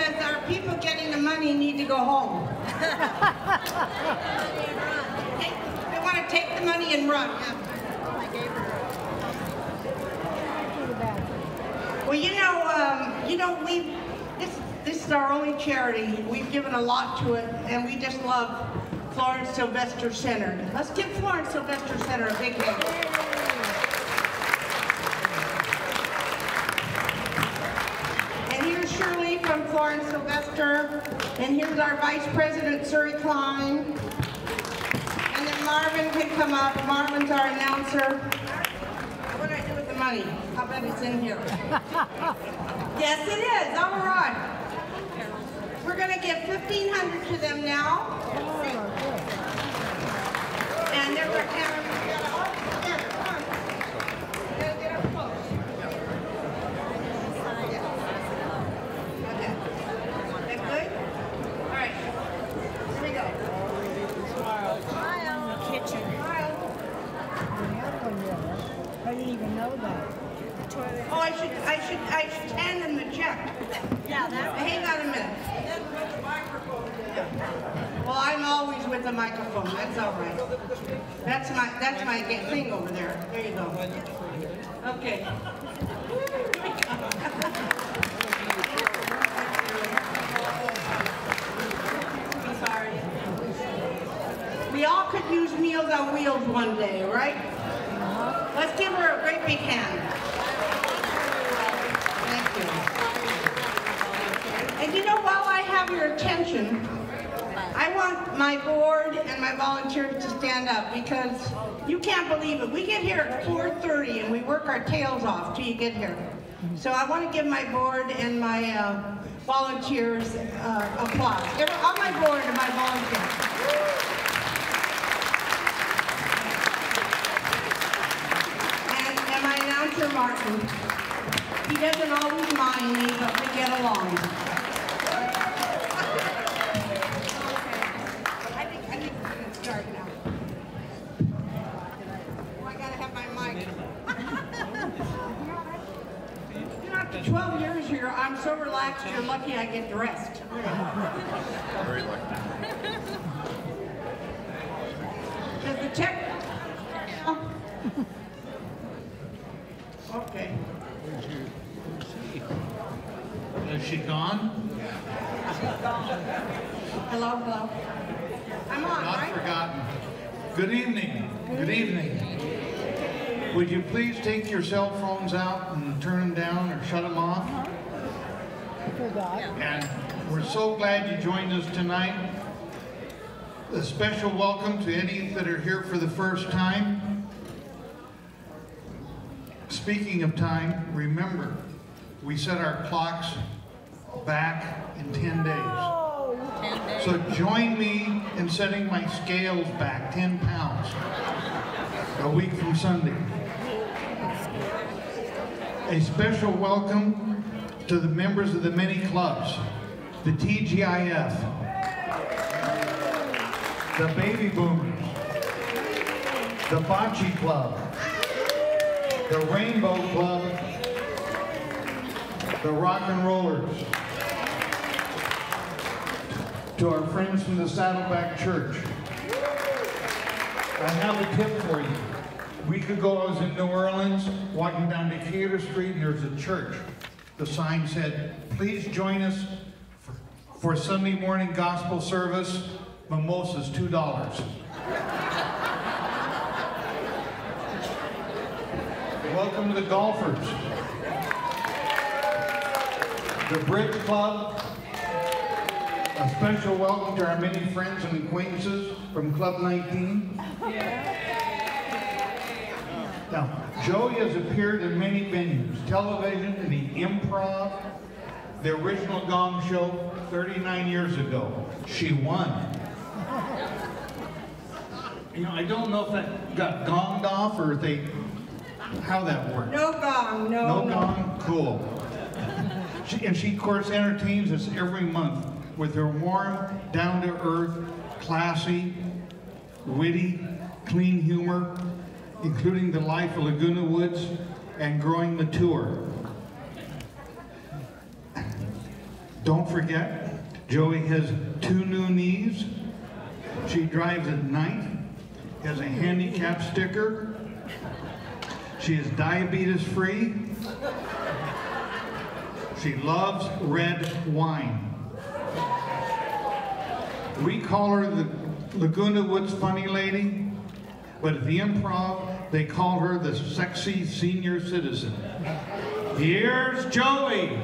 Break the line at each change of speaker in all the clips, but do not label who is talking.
because our people getting the money need to go home. They want to take the money and run. Yeah. Well, this is our only charity. We've given a lot to it, and we just love Florence Sylvester Center. Let's give Florence Sylvester Center a big hand. And here's Shirley from Florence Sylvester, and here's our Vice President, Suri Klein. And then Marvin can come up. Marvin's our announcer. What do I do with the money? I'll bet it's in here. Yes, it is. All right. We're going to give $1,500 to them now. And they're going to get up close. Okay. That good? All right. Here we go.
Smile. Kitchen.
Smile.
I didn't even know that.
Oh, I should hand them the check.
Yeah, that.
Hang on a minute. Well, I'm always with the microphone. That's all right. That's my thing over there. There you go. Okay. I'm sorry. We all could use Meals on Wheels one day, right? Let's give her a great big hand. And you know, while I have your attention, I want my board and my volunteers to stand up because you can't believe it. We get here at 4:30 and we work our tails off till you get here. So I want to give my board and my volunteers applause. All my board and my volunteers. And my announcer, Martin. He doesn't always mind me, but we get along. I think we can start now. Oh, I gotta have my mic. You know, after 12 years here, I'm so relaxed, you're lucky I get dressed.
Very lucky.
Does the tech... Oh. Okay.
Is she gone?
Hello, hello. I'm on,
Not
right?
forgotten. Good evening. Good evening. Would you please take your cell phones out and turn them down or shut them off?
I forgot.
And we're so glad you joined us tonight. A special welcome to any that are here for the first time. Speaking of time, remember, we set our clocks back in 10 days. So join me in setting my scales back 10 pounds a week from Sunday. A special welcome to the members of the many clubs, the TGIF, the Baby Boomers, the Bocce Club, the Rainbow Club, the Rock and Rollers, to our friends from the Saddleback Church. I have a tip for you. A week ago I was in New Orleans, walking down Decatur Street, and there's a church. The sign said, please join us for Sunday morning gospel service, mimosas $2. Welcome to the golfers. The Bridge Club. A special welcome to our many friends and acquaintances from Club 19. Now, Joey has appeared in many venues, television, the Improv, the original Gong Show 39 years ago. She won. You know, I don't know if that got gonged off or if they, how that worked.
No gong,
No gong? Cool. She, of course, entertains us every month with her warm, down-to-earth, classy, witty, clean humor, including the life of Laguna Woods and Growing Mature. Don't forget, Joey has 2 new knees. She drives at night, has a handicap sticker. She is diabetes free. She loves red wine. We call her the Laguna Woods funny lady, but at the Improv, they call her the sexy senior citizen. Here's Joey.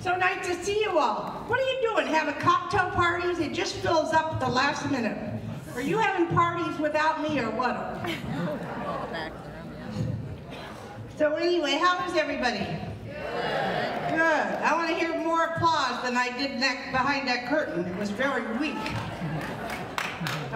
So nice to see you all. What are you doing? Having cocktail parties? It just fills up at the last minute. Are you having parties without me or what? So anyway, how is everybody? Good. I want to hear more applause than I did behind that curtain. It was very weak.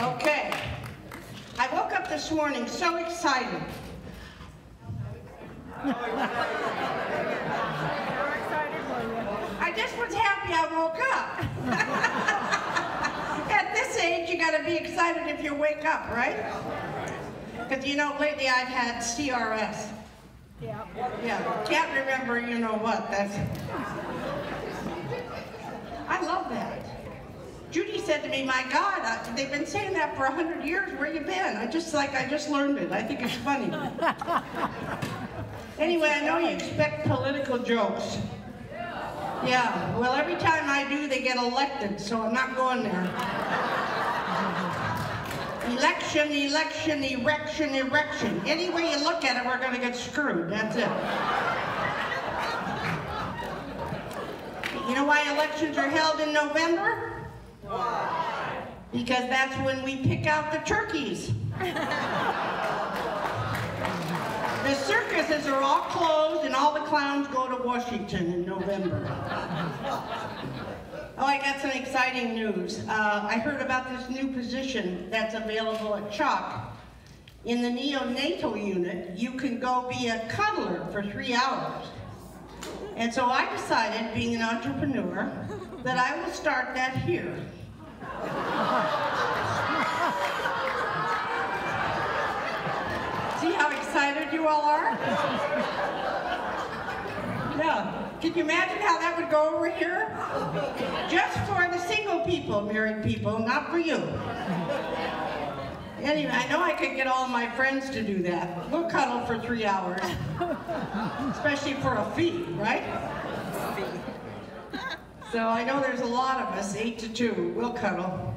Okay. I woke up this morning so excited. I just was happy I woke up. At this age, you gotta be excited if you wake up, right? Because you know, lately I've had CRS. Yeah. Can't remember, you know what. I love that. Judy said to me, "My God, they've been saying that for 100 years. Where you been?" I just learned it. I think it's funny. Anyway, I know you expect political jokes. Yeah, well, every time I do, they get elected, so I'm not going there. Election, election, erection, erection. Any way you look at it, we're going to get screwed. That's it. You know why elections are held in November? Why? Because that's when we pick out the turkeys. The circuses are all closed and all the clowns go to Washington in November. Oh, I got some exciting news. I heard about this new position that's available at CHOC. In the neonatal unit, you can go be a cuddler for 3 hours. And so I decided, being an entrepreneur, that I will start that here. See how excited you all are? Yeah. Can you imagine how that would go over here? Just for the single people, married people, not for you. Anyway, I know I could get all my friends to do that. We'll cuddle for 3 hours. Especially for a fee, right? So I know there's a lot of us, 8 to 2, we'll cuddle.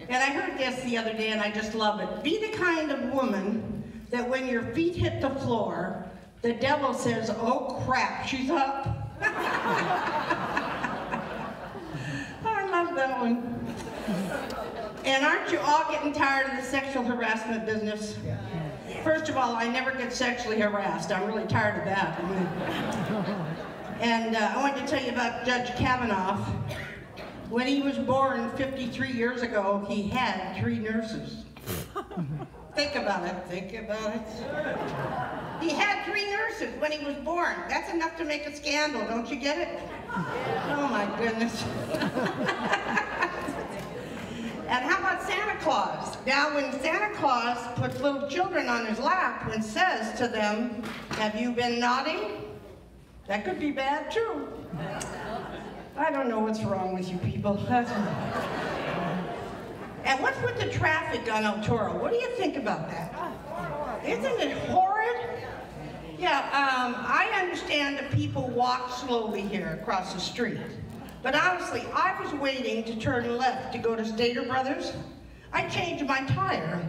And I heard this the other day and I just love it. Be the kind of woman that when your feet hit the floor, the devil says, "Oh crap, she's up." I love that one. And aren't you all getting tired of the sexual harassment business? First of all, I never get sexually harassed. I'm really tired of that. And I want to tell you about Judge Kavanaugh. When he was born 53 years ago, he had 3 nurses. Think about it, think about it. He had 3 nurses when he was born. That's enough to make a scandal, don't you get it? Oh my goodness. And how about Santa Claus? Now when Santa Claus puts little children on his lap and says to them, have you been naughty? That could be bad too. I don't know what's wrong with you people. And what's with the traffic on El Toro? What do you think about that? Isn't it horrid? Yeah, I understand that people walk slowly here across the street. But honestly, I was waiting to turn left to go to Stater Brothers. I changed my tire.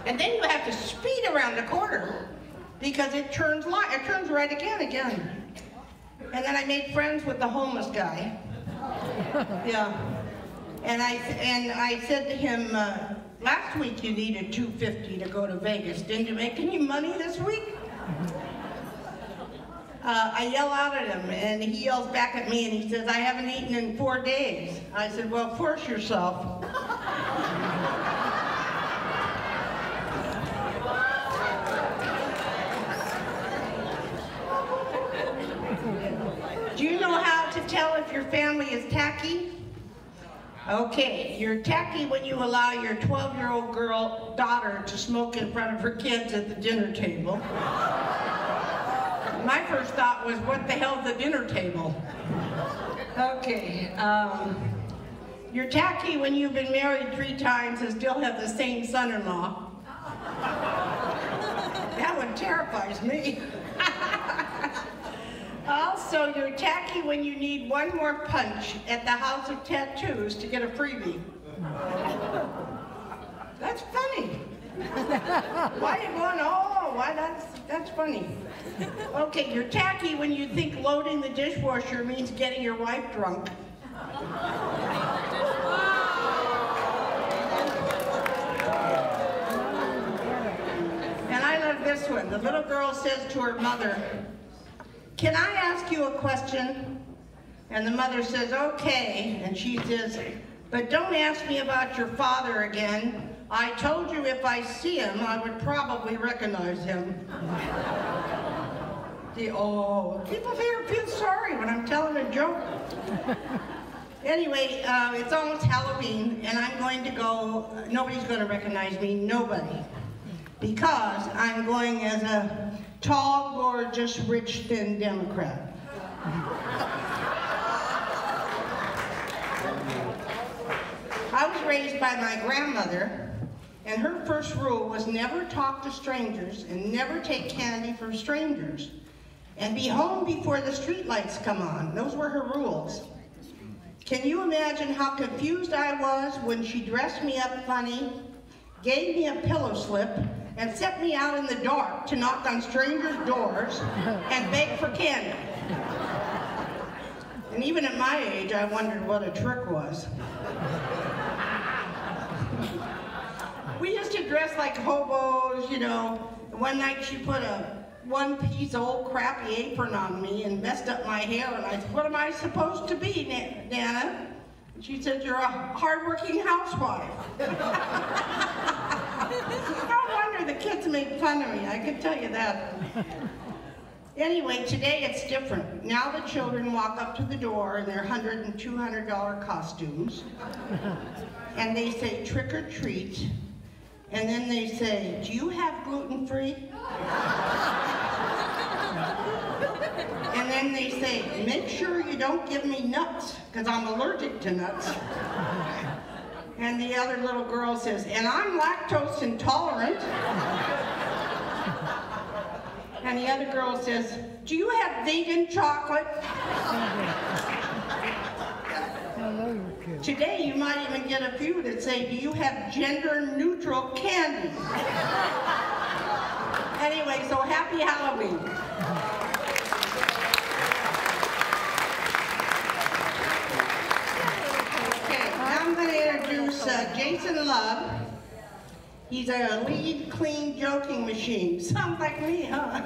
And then you have to speed around the corner because it turns right again. And then I made friends with the homeless guy. Yeah. And I said to him, last week you needed $250 to go to Vegas. Didn't you make any money this week? I yell out at him, and he yells back at me, and he says, I haven't eaten in 4 days. I said, well, force yourself. Do you know how to tell if your family is tacky? Okay, you're tacky when you allow your 12-year-old daughter to smoke in front of her kids at the dinner table. My first thought was, what the hell's the dinner table? Okay, you're tacky when you've been married 3 times and still have the same son-in-law. That one terrifies me. Also, you're tacky when you need one more punch at the House of Tattoos to get a freebie. That's funny. Why are you going, oh, why that's funny. Okay, you're tacky when you think loading the dishwasher means getting your wife drunk. And I love this one. The little girl says to her mother, can I ask you a question? And the mother says, okay. And she says, but don't ask me about your father again. I told you if I see him, I would probably recognize him. People here feel sorry when I'm telling a joke. Anyway, it's almost Halloween, and I'm going to go, nobody's going to recognize me, nobody. Because I'm going as a tall, gorgeous, rich, thin Democrat. I was raised by my grandmother, and her first rule was never talk to strangers and never take candy from strangers. And be home before the streetlights come on. Those were her rules. Can you imagine how confused I was when she dressed me up funny, gave me a pillow slip, and set me out in the dark to knock on strangers' doors and beg for candy? And even at my age, I wondered what a trick was. We used to dress like hobos, you know. One night she put a one-piece old crappy apron on me and messed up my hair, and I said, what am I supposed to be, Nana? And she said, you're a hard-working housewife. No wonder the kids made fun of me, I can tell you that. Anyway, today it's different. Now the children walk up to the door in their $100 and $200 costumes, and they say, trick or treat, and then they say, do you have gluten-free? And then they say, make sure you don't give me nuts, because I'm allergic to nuts. And the other little girl says, and I'm lactose intolerant. And the other girl says, do you have vegan chocolate? Today you might even get a few that say, do you have gender-neutral candy? Anyway, so happy Halloween. Okay, now I'm going to introduce Jason Love. He's a lead clean joking machine. Sounds like me, huh?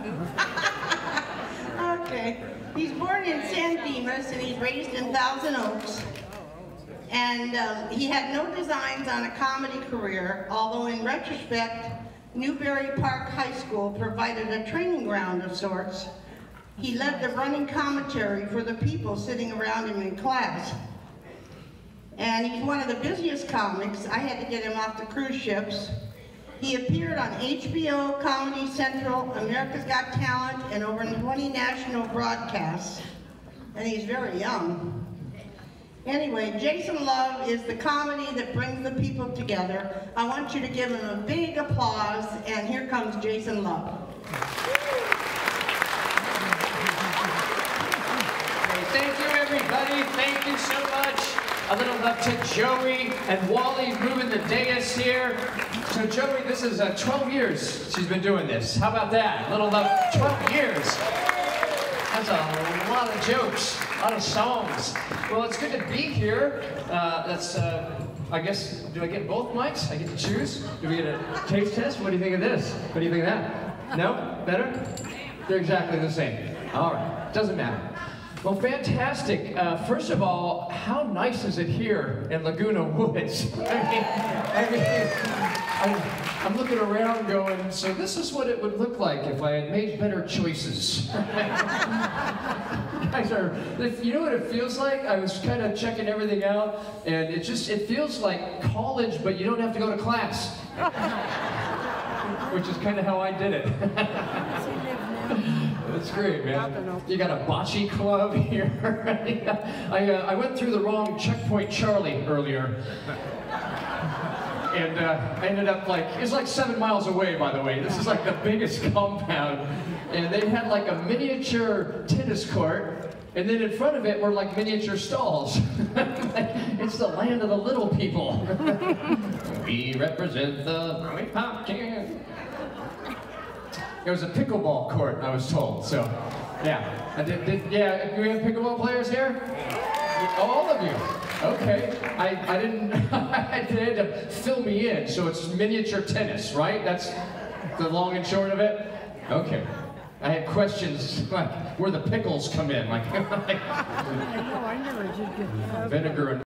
Okay. He's born in San Dimas and he's raised in Thousand Oaks. And he had no designs on a comedy career, although in retrospect, Newbury Park High School provided a training ground of sorts. He led the running commentary for the people sitting around him in class. And he's one of the busiest comics. I had to get him off the cruise ships. He appeared on HBO, Comedy Central, America's Got Talent, and over 20 national broadcasts. And he's very young. Anyway, Jason Love is the comedy that brings the people together. I want you to give him a big applause, and here comes Jason Love.
Thank you, everybody. Thank you so much. A little love to Joey and Wally moving the dais here. So Joey, this is 12 years she's been doing this. How about that? A little love, 12 years. That's a lot of jokes, a lot of songs. Well, it's good to be here. I guess, do I get both mics? I get to choose? Do we get a taste test? What do you think of this? What do you think of that? No? Better? They're exactly the same. All right, doesn't matter. Well, fantastic. First of all, how nice is it here in Laguna Woods? I'm looking around going, so this is what it would look like if I had made better choices. Guys you know what it feels like? I was kind of checking everything out, and it feels like college, but you don't have to go to class. Which is kind of how I did it. That's great, man. You got a bocce club here. I went through the wrong Checkpoint Charlie earlier. And I ended up it's like 7 miles away, by the way. This is like the biggest compound. And they had like a miniature tennis court, and then in front of it were like miniature stalls. It's the land of the little people. We represent the pumpkin. It was a pickleball court, I was told, so yeah. Yeah, do we have pickleball players here? All of you. Okay. I didn't, they had to fill me in, so it's miniature tennis, right? That's the long and short of it? Okay. I had questions like where the pickles come in, like
I know, I never did get
vinegar and